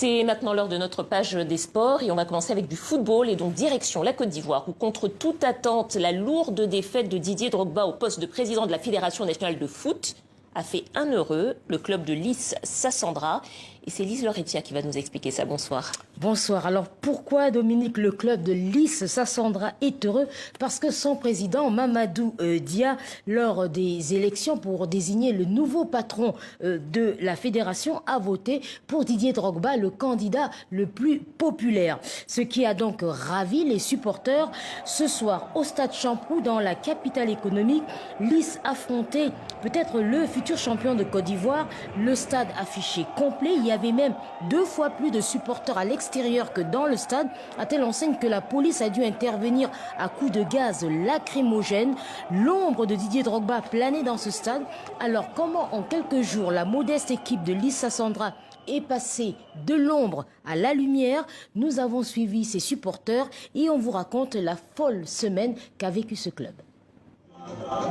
C'est maintenant l'heure de notre page des sports et on va commencer avec du football et donc direction la Côte d'Ivoire où contre toute attente, la lourde défaite de Didier Drogba au poste de président de la Fédération nationale de foot a fait un heureux, le club de Lys Sassandra. Et c'est Lise Loretia qui va nous expliquer ça. Bonsoir. Bonsoir. Alors pourquoi, Dominique, le club de Lys Sassandra est heureux? Parce que son président, Mamadou Dia, lors des élections pour désigner le nouveau patron de la fédération, a voté pour Didier Drogba, le candidat le plus populaire. Ce qui a donc ravi les supporters. Ce soir, au stade Champrou, dans la capitale économique, Lys affrontait peut-être le futur champion de Côte d'Ivoire. Le stade affiché complet. Il y avait même 2 fois plus de supporters à l'extérieur que dans le stade, à telle enseigne que la police a dû intervenir à coups de gaz lacrymogène. L'ombre de Didier Drogba planait dans ce stade. Alors comment en quelques jours la modeste équipe de Lys Sassandra est passée de l'ombre à la lumière? Nous avons suivi ses supporters et on vous raconte la folle semaine qu'a vécu ce club.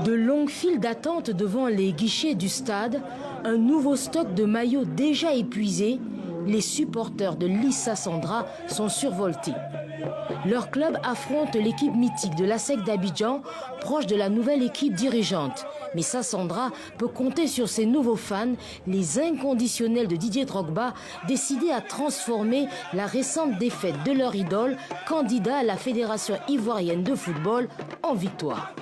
De longues files d'attente devant les guichets du stade, un nouveau stock de maillots déjà épuisé, les supporters de Lys Sassandra sont survoltés. Leur club affronte l'équipe mythique de l'ASEC d'Abidjan, proche de la nouvelle équipe dirigeante. Mais Sassandra peut compter sur ses nouveaux fans, les inconditionnels de Didier Drogba, décidés à transformer la récente défaite de leur idole, candidat à la Fédération ivoirienne de football, en victoire.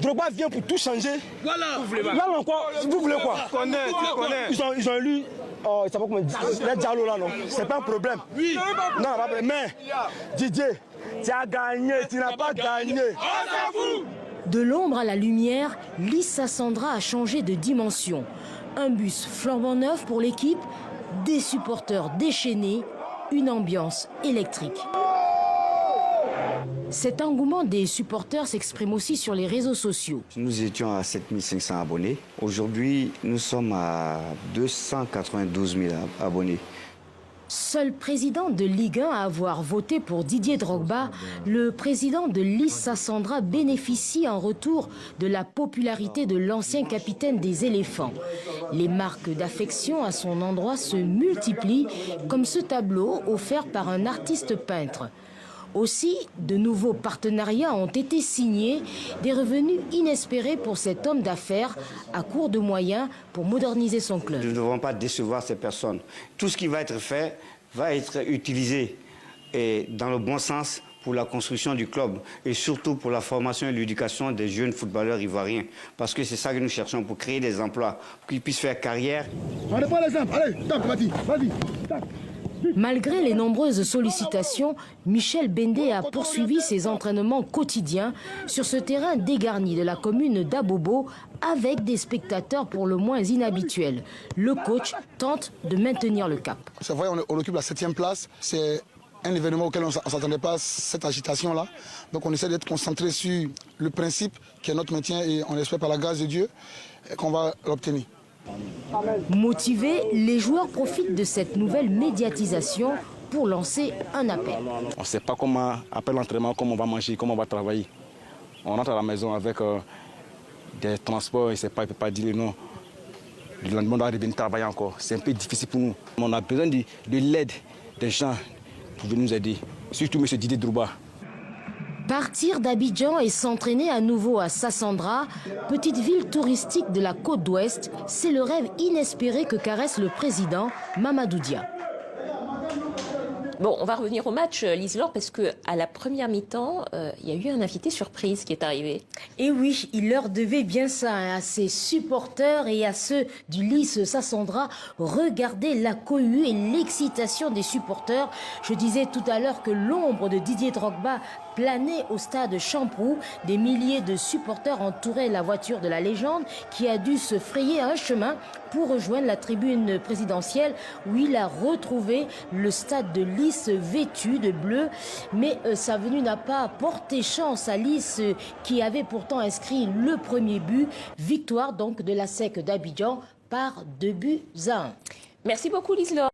Drogba vient pour tout changer. Voilà. Là encore, vous voulez quoi? Tu connais. Ils ont élu, ils savent pas comment dire, les Diallo là, non? C'est pas un problème. Oui. Non, pas problème. Mais, Didier, tu as gagné, tu n'as pas gagné. On s'en fout. De l'ombre à la lumière, Lys Sassandra a changé de dimension. Un bus flambant neuf pour l'équipe, des supporters déchaînés, une ambiance électrique. Cet engouement des supporters s'exprime aussi sur les réseaux sociaux. Nous étions à 7500 abonnés. Aujourd'hui, nous sommes à 292 000 abonnés. Seul président de Ligue 1 à avoir voté pour Didier Drogba, le président de Lys Sassandra bénéficie en retour de la popularité de l'ancien capitaine des éléphants. Les marques d'affection à son endroit se multiplient, comme ce tableau offert par un artiste peintre. Aussi, de nouveaux partenariats ont été signés, des revenus inespérés pour cet homme d'affaires à court de moyens pour moderniser son club. Nous ne devons pas décevoir ces personnes. Tout ce qui va être fait va être utilisé dans le bon sens pour la construction du club et surtout pour la formation et l'éducation des jeunes footballeurs ivoiriens. Parce que c'est ça que nous cherchons pour créer des emplois, pour qu'ils puissent faire carrière. On prend l'exemple. Allez, tape, vas-y. Malgré les nombreuses sollicitations, Michel Bendé a poursuivi ses entraînements quotidiens sur ce terrain dégarni de la commune d'Abobo avec des spectateurs pour le moins inhabituels. Le coach tente de maintenir le cap. C'est vrai, on occupe la 7e place. C'est un événement auquel on ne s'attendait pas, cette agitation-là. Donc on essaie d'être concentré sur le principe qui est notre maintien et on espère par la grâce de Dieu qu'on va l'obtenir. Motivés, les joueurs profitent de cette nouvelle médiatisation pour lancer un appel. On ne sait pas comment, après l'entraînement, comment on va manger, comment on va travailler. On rentre à la maison avec des transports, il ne peut pas dire non. Le lendemain, on doit revenir travailler encore. C'est un peu difficile pour nous. On a besoin de l'aide des gens pour venir nous aider, surtout M. Didier Drogba. Partir d'Abidjan et s'entraîner à nouveau à Sassandra, petite ville touristique de la côte d'Ouest, c'est le rêve inespéré que caresse le président Mamadou Dia. Bon, on va revenir au match, Lise-Laure, parce qu'à la première mi-temps, il y a eu un invité surprise qui est arrivé. Et oui, il leur devait bien ça, à ses supporters et à ceux du Lys Sassandra. Regardez la cohue et l'excitation des supporters. Je disais tout à l'heure que l'ombre de Didier Drogba planait au stade Champrou. Des milliers de supporters entouraient la voiture de la légende qui a dû se frayer un chemin pour rejoindre la tribune présidentielle où il a retrouvé le stade de Lys vêtu de bleu. Mais sa venue n'a pas porté chance à Lys qui avait pourtant inscrit le premier but. Victoire donc de l'ASEC d'Abidjan par 2 buts à 1. Merci beaucoup, Lise-Laure.